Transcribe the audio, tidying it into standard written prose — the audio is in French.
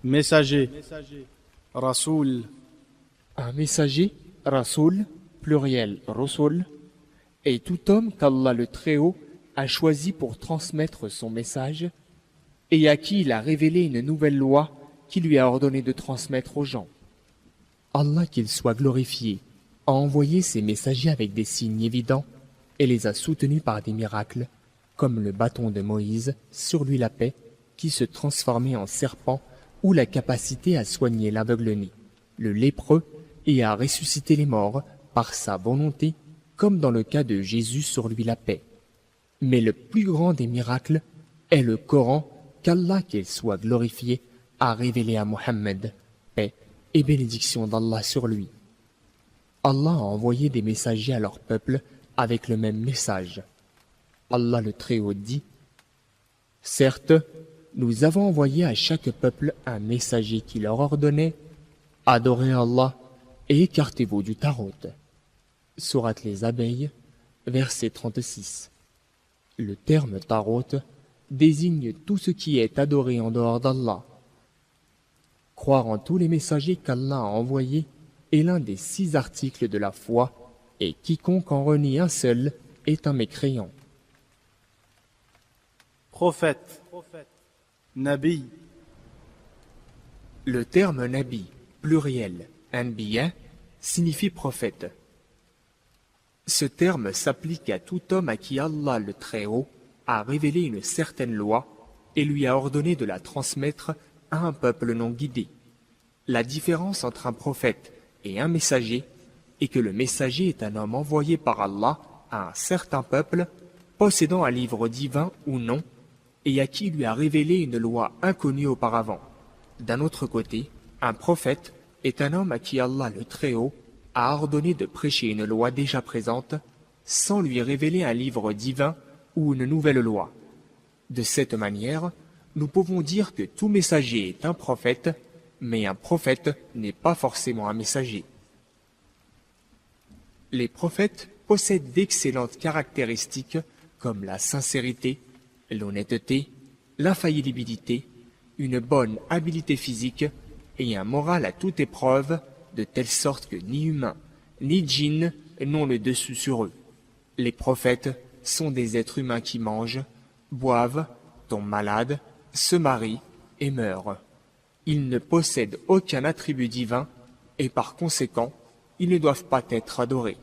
Messager, Rasoul, Un messager, Rasoul, pluriel Rasoul, est tout homme qu'Allah le Très-Haut a choisi pour transmettre son message et à qui il a révélé une nouvelle loi qui lui a ordonné de transmettre aux gens. Allah, qu'il soit glorifié, a envoyé ses messagers avec des signes évidents et les a soutenus par des miracles, comme le bâton de Moïse, sur lui la paix, qui se transformait en serpent, ou la capacité à soigner l'aveugle-né, le lépreux, et à ressusciter les morts par sa volonté, comme dans le cas de Jésus sur lui la paix. Mais le plus grand des miracles est le Coran qu'Allah, qu'il soit glorifié, a révélé à Mohammed, paix et bénédiction d'Allah sur lui. Allah a envoyé des messagers à leur peuple avec le même message. Allah le Très-Haut dit, « Certes, nous avons envoyé à chaque peuple un messager qui leur ordonnait « Adorez Allah et écartez-vous du tarot ». Sourate les abeilles, verset 36. Le terme tarot désigne tout ce qui est adoré en dehors d'Allah. Croire en tous les messagers qu'Allah a envoyés est l'un des 6 articles de la foi, et quiconque en renie un seul est un mécréant. prophète, Nabi, Le terme Nabi, pluriel, Anbiya, signifie prophète. Ce terme s'applique à tout homme à qui Allah le Très-Haut a révélé une certaine loi et lui a ordonné de la transmettre à un peuple non guidé. La différence entre un prophète et un messager est que le messager est un homme envoyé par Allah à un certain peuple, possédant un livre divin ou non, et à qui il lui a révélé une loi inconnue auparavant. D'un autre côté, un prophète est un homme à qui Allah le Très-Haut a ordonné de prêcher une loi déjà présente, sans lui révéler un livre divin ou une nouvelle loi. De cette manière, nous pouvons dire que tout messager est un prophète, mais un prophète n'est pas forcément un messager. Les prophètes possèdent d'excellentes caractéristiques comme la sincérité, l'honnêteté, l'infaillibilité, une bonne habileté physique et un moral à toute épreuve, de telle sorte que ni humains, ni djinns n'ont le dessus sur eux. Les prophètes sont des êtres humains qui mangent, boivent, tombent malades, se marient et meurent. Ils ne possèdent aucun attribut divin et par conséquent, ils ne doivent pas être adorés.